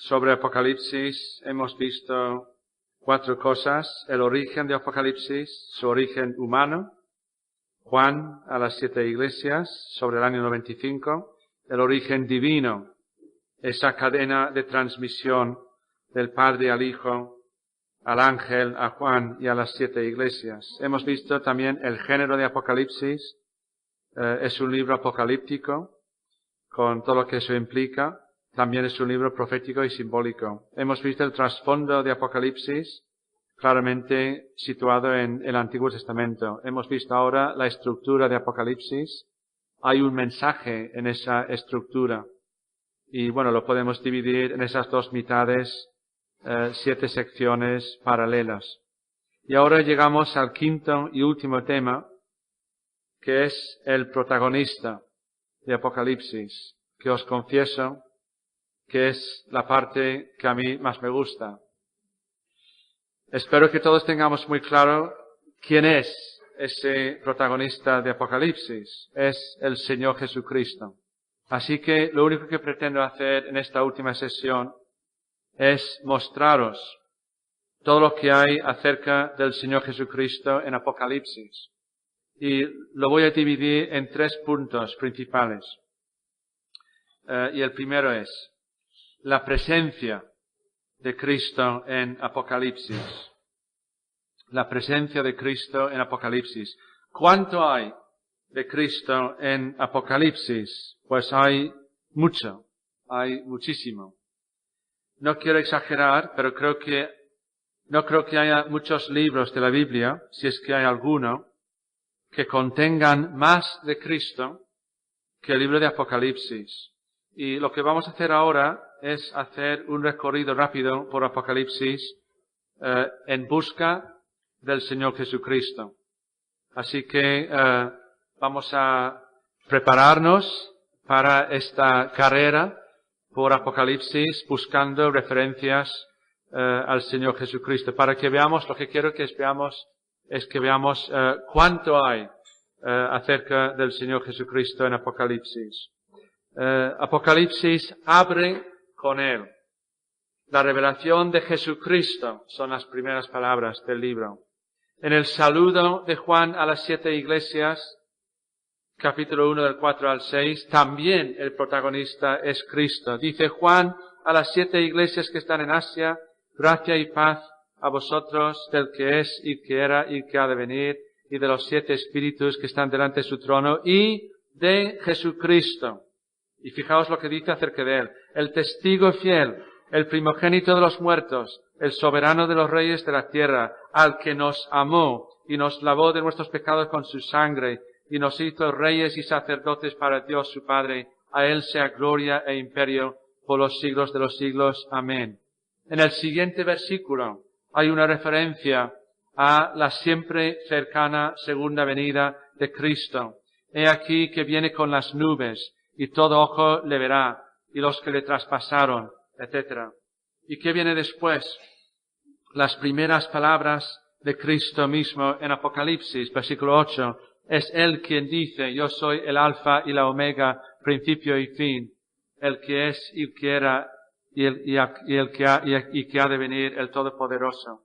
Sobre Apocalipsis hemos visto 4 cosas: el origen de Apocalipsis, su origen humano, Juan a las 7 iglesias sobre el año 95, el origen divino, esa cadena de transmisión del Padre al Hijo, al ángel, a Juan y a las 7 iglesias. Hemos visto también el género de Apocalipsis, es un libro apocalíptico, con todo lo que eso implica. También es un libro profético y simbólico. Hemos visto el trasfondo de Apocalipsis, claramente situado en el Antiguo Testamento. Hemos visto ahora la estructura de Apocalipsis. Hay un mensaje en esa estructura. Y bueno, lo podemos dividir en esas 2 mitades, 7 secciones paralelas. Y ahora llegamos al quinto y último tema, que es el protagonista de Apocalipsis, que os confieso que es la parte que a mí más me gusta. Espero que todos tengamos muy claro quién es ese protagonista de Apocalipsis. Es el Señor Jesucristo. Así que lo único que pretendo hacer en esta última sesión es mostraros todo lo que hay acerca del Señor Jesucristo en Apocalipsis. Y lo voy a dividir en 3 puntos principales. Y el primero es la presencia de Cristo en Apocalipsis. La presencia de Cristo en Apocalipsis. ¿Cuánto hay de Cristo en Apocalipsis? Pues hay mucho, hay muchísimo. No quiero exagerar, pero no creo que haya muchos libros de la Biblia, si es que hay alguno, que contengan más de Cristo que el libro de Apocalipsis. Y lo que vamos a hacer ahora es hacer un recorrido rápido por Apocalipsis en busca del Señor Jesucristo. Así que vamos a prepararnos para esta carrera por Apocalipsis buscando referencias al Señor Jesucristo. Para que veamos, lo que quiero que veamos es que veamos cuánto hay acerca del Señor Jesucristo en Apocalipsis. Apocalipsis abre con Él. La revelación de Jesucristo son las primeras palabras del libro. En el saludo de Juan a las 7 iglesias, capítulo 1 del 4 al 6, también el protagonista es Cristo. Dice Juan a las 7 iglesias que están en Asia: gracia y paz a vosotros del que es y que era y que ha de venir, y de los 7 espíritus que están delante de su trono, y de Jesucristo. Y fijaos lo que dice acerca de Él: el testigo fiel, el primogénito de los muertos, el soberano de los reyes de la tierra, al que nos amó y nos lavó de nuestros pecados con su sangre, y nos hizo reyes y sacerdotes para Dios su Padre. A Él sea gloria e imperio por los siglos de los siglos. Amén. En el siguiente versículo hay una referencia a la siempre cercana segunda venida de Cristo. He aquí que viene con las nubes, y todo ojo le verá, y los que le traspasaron, etc. ¿Y qué viene después? Las primeras palabras de Cristo mismo en Apocalipsis, versículo 8. Es Él quien dice: yo soy el alfa y la omega, principio y fin, el que es y que era y el que ha de venir, el Todopoderoso.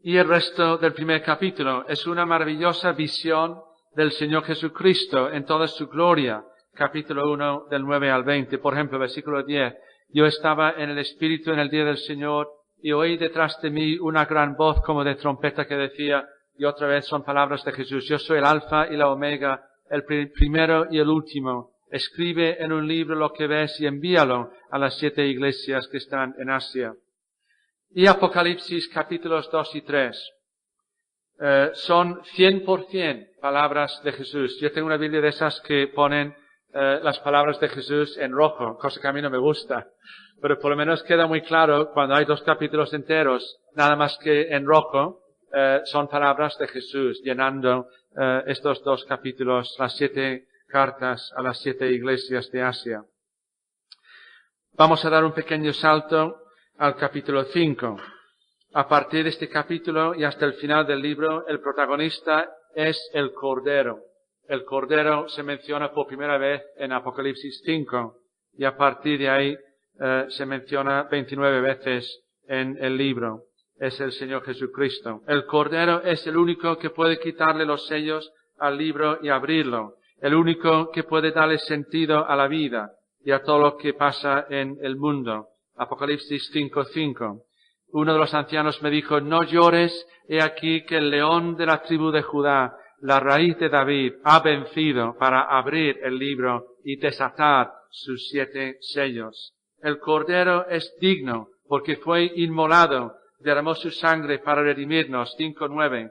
Y el resto del primer capítulo es una maravillosa visión del Señor Jesucristo en toda su gloria. Capítulo 1 del 9 al 20. Por ejemplo, versículo 10. Yo estaba en el Espíritu en el día del Señor y oí detrás de mí una gran voz como de trompeta que decía, y otra vez son palabras de Jesús: yo soy el alfa y la omega, el primero y el último. Escribe en un libro lo que ves y envíalo a las 7 iglesias que están en Asia. Y Apocalipsis capítulos 2 y 3. Son 100% palabras de Jesús. Yo tengo una Biblia de esas que ponen las palabras de Jesús en rojo, cosa que a mí no me gusta. Pero por lo menos queda muy claro cuando hay 2 capítulos enteros, nada más que en rojo, son palabras de Jesús, llenando estos 2 capítulos, las 7 cartas a las 7 iglesias de Asia. Vamos a dar un pequeño salto al capítulo 5. A partir de este capítulo y hasta el final del libro, el protagonista es el Cordero. El Cordero se menciona por primera vez en Apocalipsis 5, y a partir de ahí se menciona 29 veces en el libro. Es el Señor Jesucristo. El Cordero es el único que puede quitarle los sellos al libro y abrirlo. El único que puede darle sentido a la vida y a todo lo que pasa en el mundo. Apocalipsis 5:5. Uno de los ancianos me dijo, no llores, he aquí que el león de la tribu de Judá, la raíz de David, ha vencido para abrir el libro y desatar sus 7 sellos. El Cordero es digno porque fue inmolado, derramó su sangre para redimirnos. 5:9.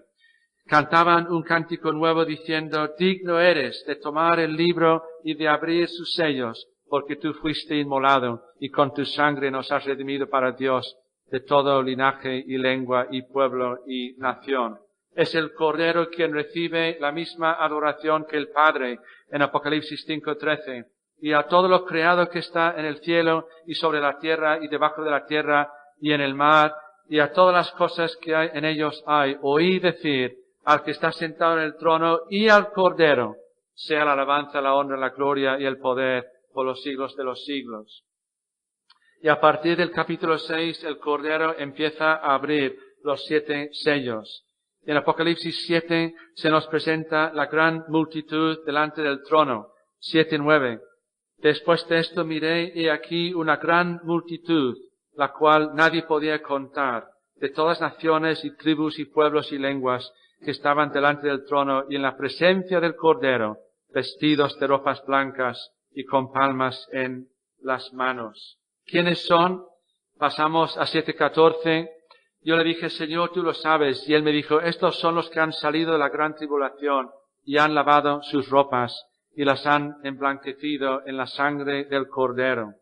Cantaban un cántico nuevo diciendo, digno eres de tomar el libro y de abrir sus sellos, porque tú fuiste inmolado y con tu sangre nos has redimido para Dios de todo linaje y lengua y pueblo y nación. Es el Cordero quien recibe la misma adoración que el Padre en Apocalipsis 5:13. Y a todo lo creado que está en el cielo y sobre la tierra y debajo de la tierra y en el mar y a todas las cosas que hay en ellos oí decir al que está sentado en el trono y al Cordero, sea la alabanza, la honra, la gloria y el poder por los siglos de los siglos. Y a partir del capítulo 6, el Cordero empieza a abrir los 7 sellos. En Apocalipsis 7 se nos presenta la gran multitud delante del trono. 7:9. Después de esto miré y aquí una gran multitud, la cual nadie podía contar, de todas naciones y tribus y pueblos y lenguas, que estaban delante del trono y en la presencia del Cordero, vestidos de ropas blancas y con palmas en las manos. ¿Quiénes son? Pasamos a 7:14. Yo le dije, Señor, tú lo sabes. Y él me dijo, estos son los que han salido de la gran tribulación y han lavado sus ropas y las han emblanquecido en la sangre del Cordero.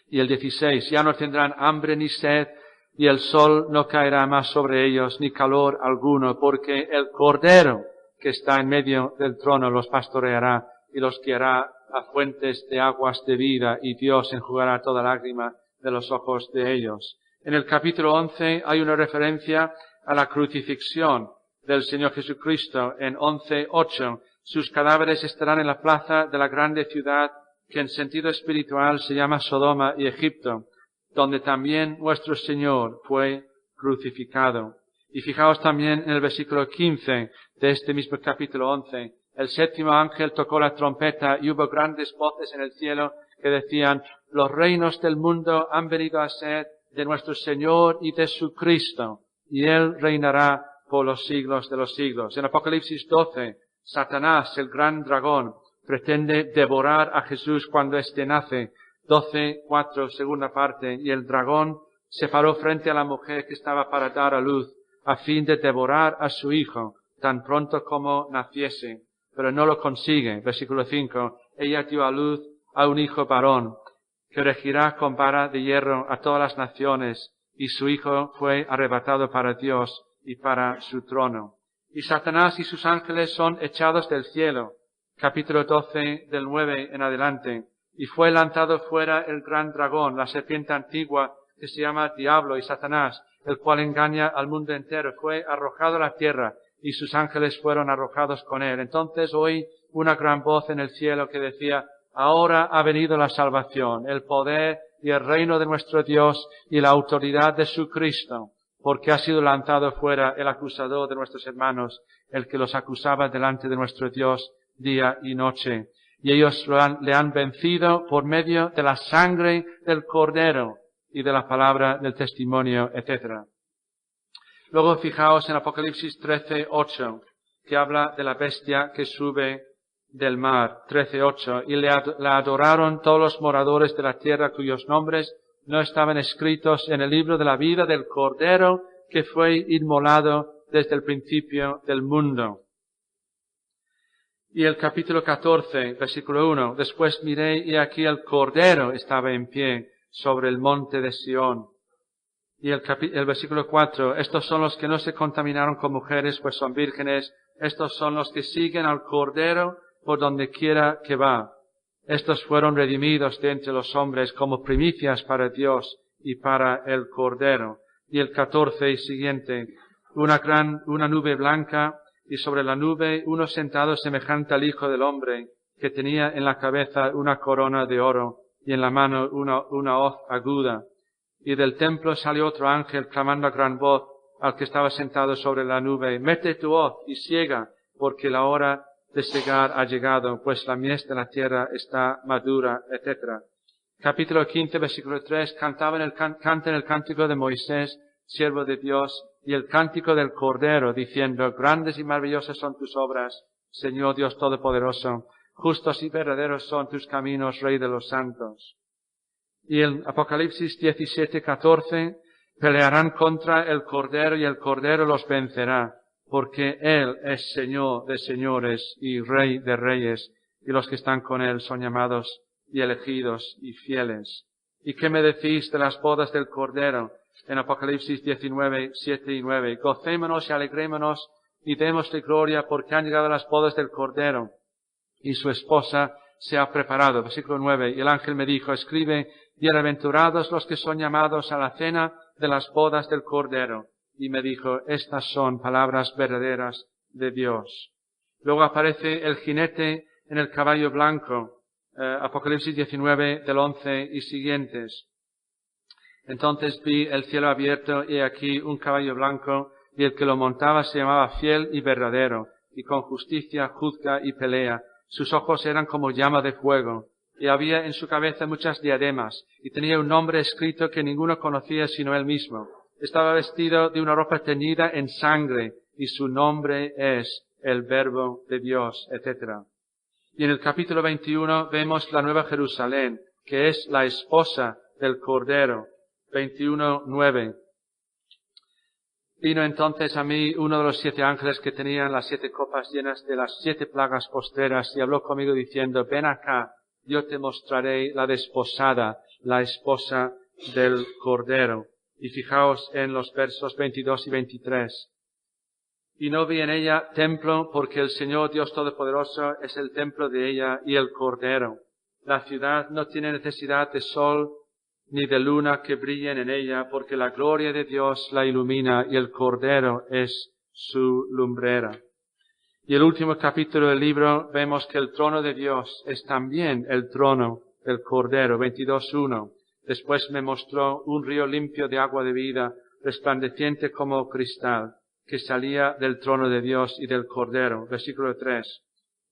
Y el 16, ya no tendrán hambre ni sed, y el sol no caerá más sobre ellos, ni calor alguno, porque el Cordero que está en medio del trono los pastoreará y los guiará a fuentes de aguas de vida, y Dios enjugará toda lágrima de los ojos de ellos. En el capítulo 11 hay una referencia a la crucifixión del Señor Jesucristo. En 11:8, sus cadáveres estarán en la plaza de la grande ciudad que en sentido espiritual se llama Sodoma y Egipto, donde también nuestro Señor fue crucificado. Y fijaos también en el versículo 15 de este mismo capítulo 11. El 7º ángel tocó la trompeta y hubo grandes voces en el cielo que decían, los reinos del mundo han venido a ser de nuestro Señor y de su Cristo, y Él reinará por los siglos de los siglos. En Apocalipsis 12, Satanás, el gran dragón, pretende devorar a Jesús cuando éste nace. 12:4, segunda parte. Y el dragón se paró frente a la mujer que estaba para dar a luz, a fin de devorar a su hijo, tan pronto como naciese. Pero no lo consigue. Versículo 5. Ella dio a luz a un hijo varón, que regirá con vara de hierro a todas las naciones, y su hijo fue arrebatado para Dios y para su trono. Y Satanás y sus ángeles son echados del cielo. Capítulo 12, del 9 en adelante. Y fue lanzado fuera el gran dragón, la serpiente antigua, que se llama Diablo y Satanás, el cual engaña al mundo entero. Fue arrojado a la tierra, y sus ángeles fueron arrojados con él. Entonces oí una gran voz en el cielo que decía, ahora ha venido la salvación, el poder y el reino de nuestro Dios y la autoridad de su Cristo, porque ha sido lanzado fuera el acusador de nuestros hermanos, el que los acusaba delante de nuestro Dios día y noche. Y ellos le han vencido por medio de la sangre del Cordero y de la palabra del testimonio, etc. Luego fijaos en Apocalipsis 13:8, que habla de la bestia que sube del mar. 13:8. Y la adoraron todos los moradores de la tierra cuyos nombres no estaban escritos en el libro de la vida del Cordero que fue inmolado desde el principio del mundo. Y el capítulo 14, versículo 1. Después miré y aquí el Cordero estaba en pie sobre el monte de Sión. Y el versículo 4. Estos son los que no se contaminaron con mujeres, pues son vírgenes. Estos son los que siguen al Cordero por donde quiera que va. Estos fueron redimidos de entre los hombres como primicias para Dios y para el Cordero. Y el 14 y siguiente. Una nube blanca, y sobre la nube uno sentado semejante al Hijo del Hombre, que tenía en la cabeza una corona de oro y en la mano una hoz aguda. Y del templo salió otro ángel clamando a gran voz al que estaba sentado sobre la nube: mete tu hoz y siega, porque la hora de segar ha llegado, pues la mies de la tierra está madura, etc. Capítulo 15, versículo 3, canten el cántico de Moisés, siervo de Dios, y el cántico del Cordero, diciendo: grandes y maravillosas son tus obras, Señor Dios Todopoderoso, justos y verdaderos son tus caminos, Rey de los santos. Y en Apocalipsis 17, 14, pelearán contra el Cordero y el Cordero los vencerá, porque Él es Señor de señores y Rey de reyes, y los que están con Él son llamados y elegidos y fieles. ¿Y qué me decís de las bodas del Cordero? En Apocalipsis 19, 7 y 9. Gocémonos y alegrémonos y démosle gloria, porque han llegado las bodas del Cordero, y su esposa se ha preparado. Versículo 9. Y el ángel me dijo: escribe: bienaventurados los que son llamados a la cena de las bodas del Cordero. Y me dijo: estas son palabras verdaderas de Dios. Luego aparece el jinete en el caballo blanco. Apocalipsis 19, del 11 y siguientes. Entonces vi el cielo abierto, y aquí un caballo blanco, y el que lo montaba se llamaba Fiel y Verdadero, y con justicia juzga y pelea. Sus ojos eran como llama de fuego, y había en su cabeza muchas diademas, y tenía un nombre escrito que ninguno conocía sino él mismo. Estaba vestido de una ropa teñida en sangre, y su nombre es el Verbo de Dios, etc. Y en el capítulo 21 vemos la Nueva Jerusalén, que es la esposa del Cordero. 21:9. Vino entonces a mí uno de los 7 ángeles que tenían las 7 copas llenas de las 7 plagas postreras, y habló conmigo diciendo: ven acá, yo te mostraré la desposada, la esposa del Cordero. Y fijaos en los versos 22 y 23. Y no vi en ella templo, porque el Señor Dios Todopoderoso es el templo de ella y el Cordero. La ciudad no tiene necesidad de sol ni de luna que brillen en ella, porque la gloria de Dios la ilumina y el Cordero es su lumbrera. Y el último capítulo del libro vemos que el trono de Dios es también el trono del Cordero. 22:1. Después me mostró un río limpio de agua de vida, resplandeciente como cristal, que salía del trono de Dios y del Cordero. Versículo 3.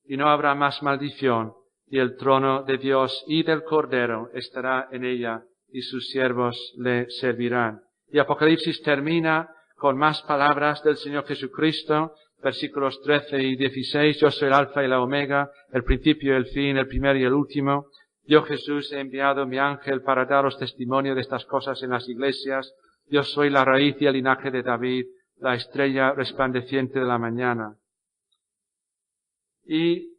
Y no habrá más maldición, y el trono de Dios y del Cordero estará en ella, y sus siervos le servirán. Y Apocalipsis termina con más palabras del Señor Jesucristo, versículos 13 y 16. Yo soy el Alfa y la Omega, el principio y el fin, el primero y el último. Yo, Jesús, he enviado mi ángel para daros testimonio de estas cosas en las iglesias. Yo soy la raíz y el linaje de David, la estrella resplandeciente de la mañana. Y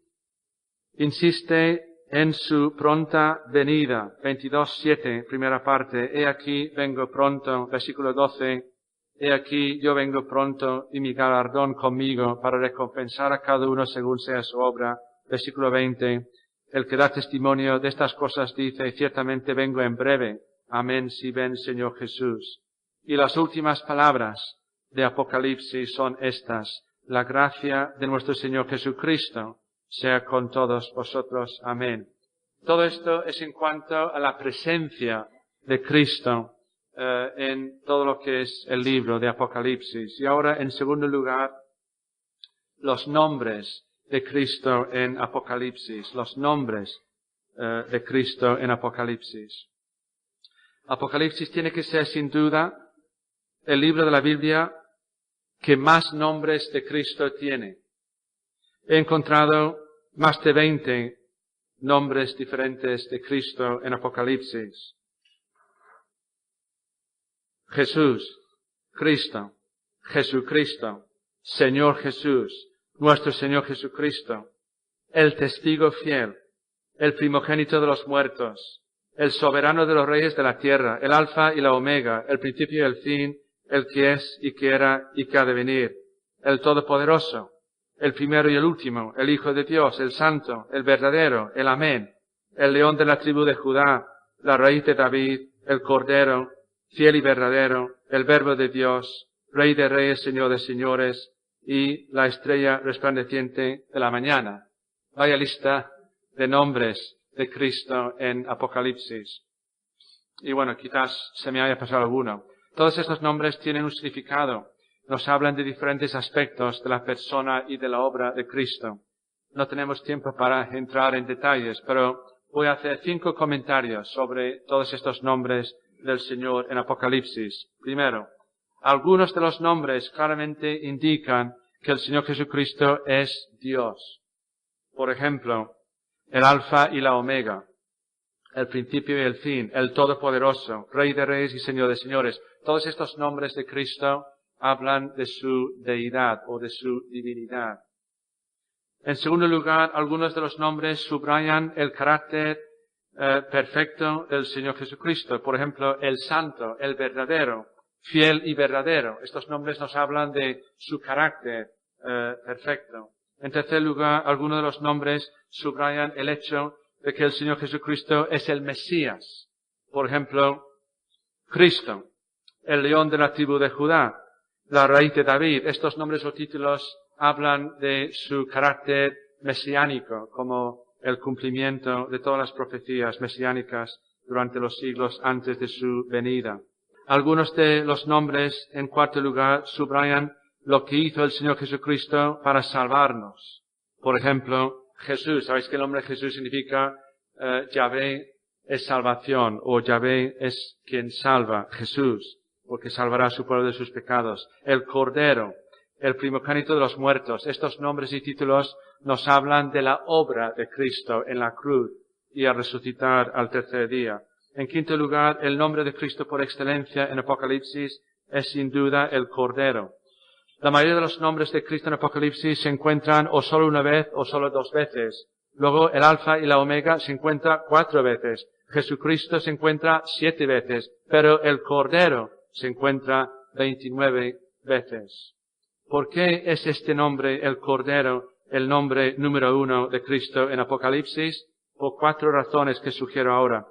insiste en su pronta venida. 22:7, primera parte. He aquí, vengo pronto. Versículo 12. He aquí, yo vengo pronto, y mi galardón conmigo, para recompensar a cada uno según sea su obra. Versículo 20. El que da testimonio de estas cosas dice: ciertamente vengo en breve. Amén, si ven, Señor Jesús. Y las últimas palabras de Apocalipsis son estas: la gracia de nuestro Señor Jesucristo sea con todos vosotros. Amén. Todo esto es en cuanto a la presencia de Cristo en todo lo que es el libro de Apocalipsis. Y ahora, en segundo lugar, los nombres de Cristo en Apocalipsis. Los nombres de Cristo en Apocalipsis. Apocalipsis tiene que ser, sin duda, el libro de la Biblia que más nombres de Cristo tiene. He encontrado más de 20 nombres diferentes de Cristo en Apocalipsis. Jesús, Cristo, Jesucristo, Señor Jesús, nuestro Señor Jesucristo, el testigo fiel, el primogénito de los muertos, el soberano de los reyes de la tierra, el Alfa y la Omega, el principio y el fin, el que es y que era y que ha de venir, el Todopoderoso, el primero y el último, el Hijo de Dios, el Santo, el verdadero, el Amén, el León de la tribu de Judá, la raíz de David, el Cordero, fiel y verdadero, el Verbo de Dios, Rey de reyes, Señor de señores, y la estrella resplandeciente de la mañana. Vaya lista de nombres de Cristo en Apocalipsis. Y bueno, quizás se me haya pasado alguno. Todos estos nombres tienen un significado. Nos hablan de diferentes aspectos de la persona y de la obra de Cristo. No tenemos tiempo para entrar en detalles, pero voy a hacer 5 comentarios sobre todos estos nombres del Señor en Apocalipsis. Primero, algunos de los nombres claramente indican que el Señor Jesucristo es Dios. Por ejemplo, el Alfa y la Omega, el principio y el fin, el Todopoderoso, Rey de Reyes y Señor de Señores. Todos estos nombres de Cristo hablan de su deidad o de su divinidad. En segundo lugar, algunos de los nombres subrayan el carácter perfecto del Señor Jesucristo. Por ejemplo, el Santo, el Verdadero, Fiel y Verdadero. Estos nombres nos hablan de su carácter perfecto. En tercer lugar, algunos de los nombres subrayan el hecho de que el Señor Jesucristo es el Mesías. Por ejemplo, Cristo, el León de la tribu de Judá, la raíz de David. Estos nombres o títulos hablan de su carácter mesiánico, como el cumplimiento de todas las profecías mesiánicas durante los siglos antes de su venida. Algunos de los nombres, en cuarto lugar, subrayan lo que hizo el Señor Jesucristo para salvarnos. Por ejemplo, Jesús. ¿Sabéis que el nombre Jesús significa Yahvé es salvación, o Yahvé es quien salva? Jesús, porque salvará a su pueblo de sus pecados. El Cordero, el primogénito de los muertos. Estos nombres y títulos nos hablan de la obra de Cristo en la cruz y a resucitar al tercer día. En quinto lugar, el nombre de Cristo por excelencia en Apocalipsis es sin duda el Cordero. La mayoría de los nombres de Cristo en Apocalipsis se encuentran o solo una vez o solo 2 veces. Luego el Alfa y la Omega se encuentra 4 veces. Jesucristo se encuentra 7 veces. Pero el Cordero se encuentra 29 veces. ¿Por qué es este nombre, el Cordero, el nombre número 1 de Cristo en Apocalipsis? Por 4 razones que sugiero ahora.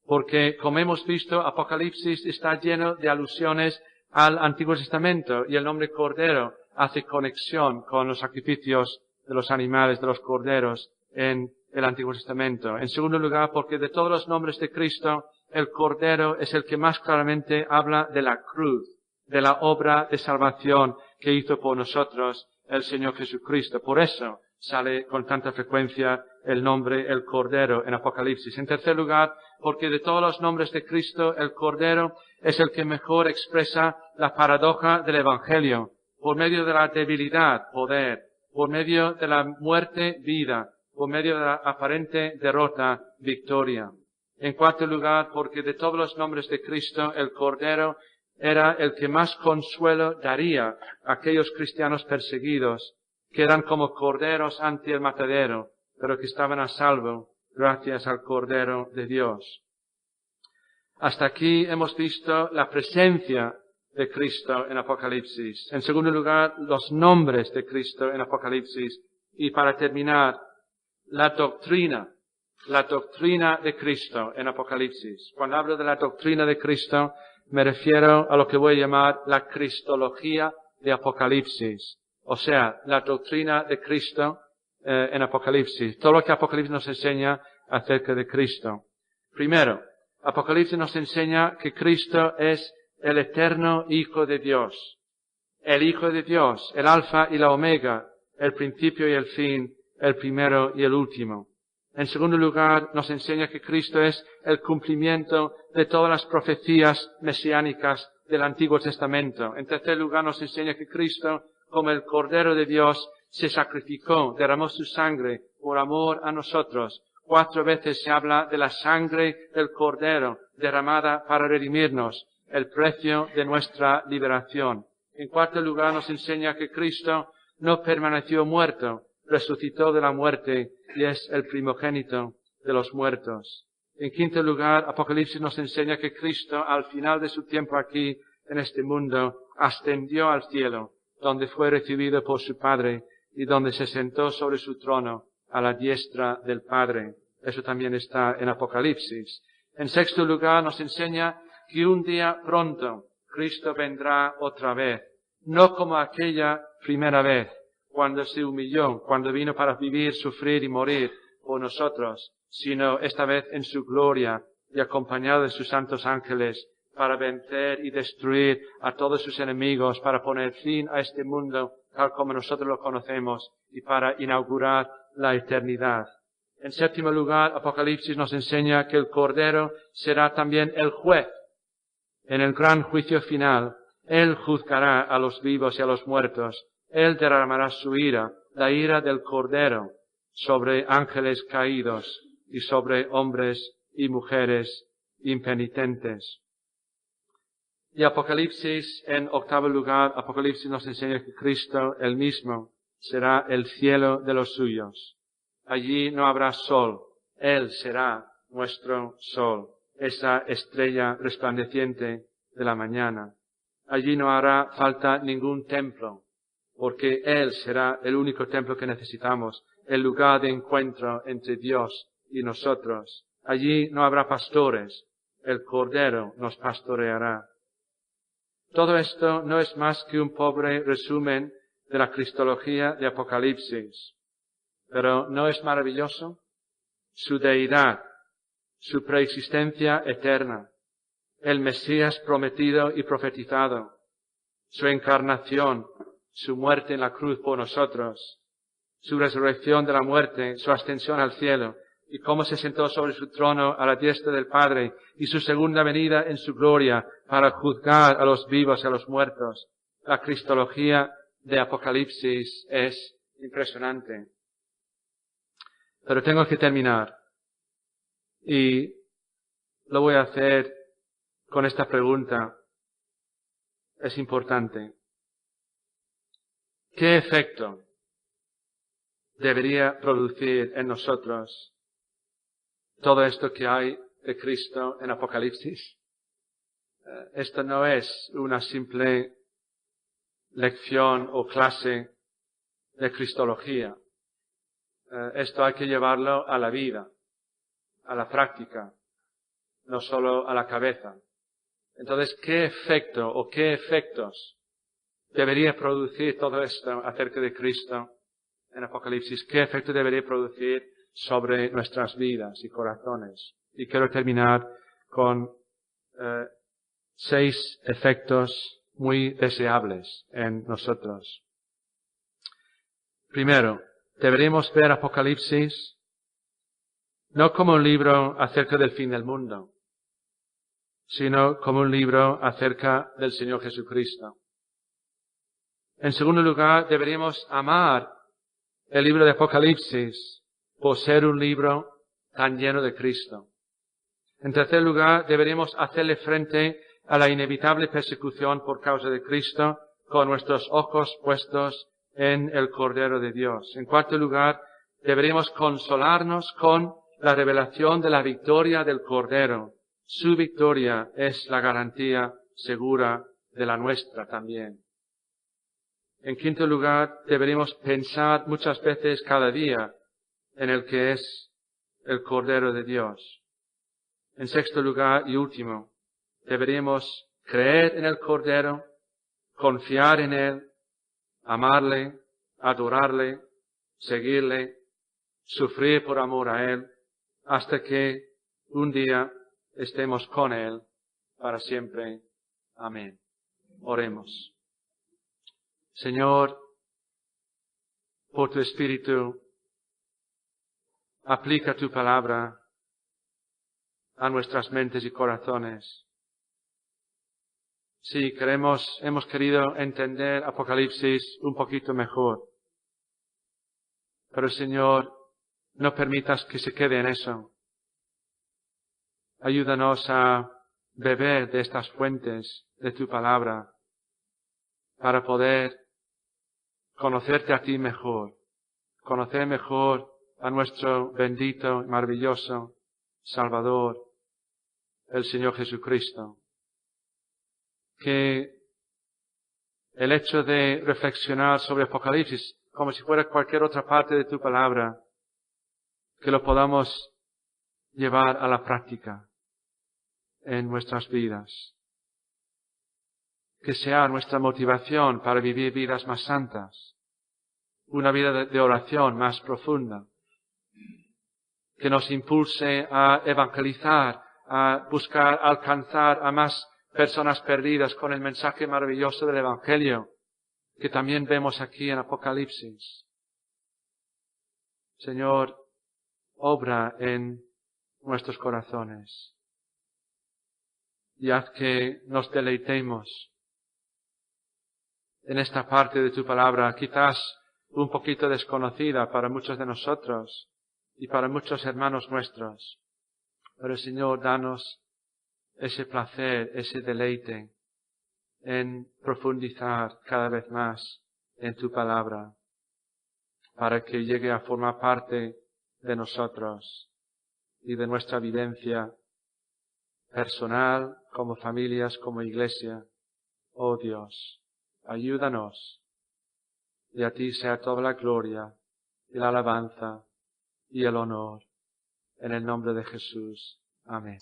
Porque, como hemos visto, Apocalipsis está lleno de alusiones al Antiguo Testamento y el nombre Cordero hace conexión con los sacrificios de los animales, de los corderos en el Antiguo Testamento. En segundo lugar, porque de todos los nombres de Cristo, el Cordero es el que más claramente habla de la cruz, de la obra de salvación que hizo por nosotros el Señor Jesucristo. Por eso sale con tanta frecuencia el nombre el Cordero en Apocalipsis. En tercer lugar, porque de todos los nombres de Cristo, el Cordero es el que mejor expresa la paradoja del Evangelio. Por medio de la debilidad, poder. Por medio de la muerte, vida. Por medio de la aparente derrota, victoria. En cuarto lugar, porque de todos los nombres de Cristo, el Cordero era el que más consuelo daría a aquellos cristianos perseguidos, que eran como corderos ante el matadero, pero que estaban a salvo gracias al Cordero de Dios. Hasta aquí hemos visto la presencia de Cristo en Apocalipsis. En segundo lugar, los nombres de Cristo en Apocalipsis. Y para terminar, la doctrina de Cristo en Apocalipsis. Cuando hablo de la doctrina de Cristo, me refiero a lo que voy a llamar la cristología de Apocalipsis. O sea, la doctrina de Cristo en Apocalipsis. Todo lo que Apocalipsis nos enseña acerca de Cristo. Primero, Apocalipsis nos enseña que Cristo es el eterno Hijo de Dios. El Hijo de Dios, el Alfa y la Omega, el principio y el fin, el primero y el último. En segundo lugar, nos enseña que Cristo es el cumplimiento de todas las profecías mesiánicas del Antiguo Testamento. En tercer lugar, nos enseña que Cristo, como el Cordero de Dios, se sacrificó, derramó su sangre por amor a nosotros. 4 veces se habla de la sangre del Cordero derramada para redimirnos, el precio de nuestra liberación. En cuarto lugar, nos enseña que Cristo no permaneció muerto, resucitó de la muerte y es el primogénito de los muertos. En quinto lugar, Apocalipsis nos enseña que Cristo, al final de su tiempo aquí en este mundo, ascendió al cielo, donde fue recibido por su Padre y donde se sentó sobre su trono a la diestra del Padre. Eso también está en Apocalipsis. En sexto lugar, nos enseña que un día pronto Cristo vendrá otra vez, no como aquella primera vez, cuando se humilló, cuando vino para vivir, sufrir y morir por nosotros, sino esta vez en su gloria y acompañado de sus santos ángeles para vencer y destruir a todos sus enemigos, para poner fin a este mundo tal como nosotros lo conocemos y para inaugurar la eternidad. En séptimo lugar, Apocalipsis nos enseña que el Cordero será también el juez. En el gran juicio final, Él juzgará a los vivos y a los muertos. Él derramará su ira, la ira del Cordero, sobre ángeles caídos y sobre hombres y mujeres impenitentes. Y Apocalipsis, en octavo lugar, Apocalipsis nos enseña que Cristo, Él mismo, será el cielo de los suyos. Allí no habrá sol, Él será nuestro sol, esa estrella resplandeciente de la mañana. Allí no hará falta ningún templo, porque Él será el único templo que necesitamos, el lugar de encuentro entre Dios y nosotros. Allí no habrá pastores, el Cordero nos pastoreará. Todo esto no es más que un pobre resumen de la cristología de Apocalipsis. Pero ¿no es maravilloso? Su deidad, su preexistencia eterna, el Mesías prometido y profetizado, su encarnación, su muerte en la cruz por nosotros, su resurrección de la muerte, su ascensión al cielo, y cómo se sentó sobre su trono a la diestra del Padre, y su segunda venida en su gloria para juzgar a los vivos y a los muertos. La cristología de Apocalipsis es impresionante. Pero tengo que terminar. Y lo voy a hacer con esta pregunta. Es importante. ¿Qué efecto debería producir en nosotros todo esto que hay de Cristo en Apocalipsis? Esto no es una simple lección o clase de cristología. Esto hay que llevarlo a la vida, a la práctica, no solo a la cabeza. Entonces, ¿qué efecto o qué efectos debería producir todo esto acerca de Cristo en Apocalipsis? ¿Qué efecto debería producir sobre nuestras vidas y corazones? Y quiero terminar con 6 efectos muy deseables en nosotros. Primero, deberíamos ver Apocalipsis no como un libro acerca del fin del mundo, sino como un libro acerca del Señor Jesucristo. En segundo lugar, deberíamos amar el libro de Apocalipsis por ser un libro tan lleno de Cristo. En tercer lugar, deberíamos hacerle frente a la inevitable persecución por causa de Cristo con nuestros ojos puestos en el Cordero de Dios. En cuarto lugar, deberíamos consolarnos con la revelación de la victoria del Cordero. Su victoria es la garantía segura de la nuestra también. En quinto lugar, deberíamos pensar muchas veces cada día en el que es el Cordero de Dios. En sexto lugar y último, deberíamos creer en el Cordero, confiar en Él, amarle, adorarle, seguirle, sufrir por amor a Él, hasta que un día estemos con Él para siempre. Amén. Oremos. Señor, por tu Espíritu, aplica tu palabra a nuestras mentes y corazones. Sí, hemos querido entender Apocalipsis un poquito mejor. Pero Señor, no permitas que se quede en eso. Ayúdanos a beber de estas fuentes de tu palabra para poder conocerte a ti mejor, conocer mejor a nuestro bendito y maravilloso Salvador, el Señor Jesucristo. Que el hecho de reflexionar sobre Apocalipsis como si fuera cualquier otra parte de tu palabra, que lo podamos llevar a la práctica en nuestras vidas. Que sea nuestra motivación para vivir vidas más santas, una vida de oración más profunda. que nos impulse a evangelizar, a buscar alcanzar a más personas perdidas con el mensaje maravilloso del Evangelio, que también vemos aquí en Apocalipsis. Señor, obra en nuestros corazones y haz que nos deleitemos en esta parte de tu palabra, quizás un poquito desconocida para muchos de nosotros y para muchos hermanos nuestros. Pero Señor, danos ese placer, ese deleite en profundizar cada vez más en tu palabra, para que llegue a formar parte de nosotros y de nuestra vivencia personal, como familias, como iglesia. Oh Dios, ayúdanos, y a ti sea toda la gloria y la alabanza y el honor, en el nombre de Jesús. Amén.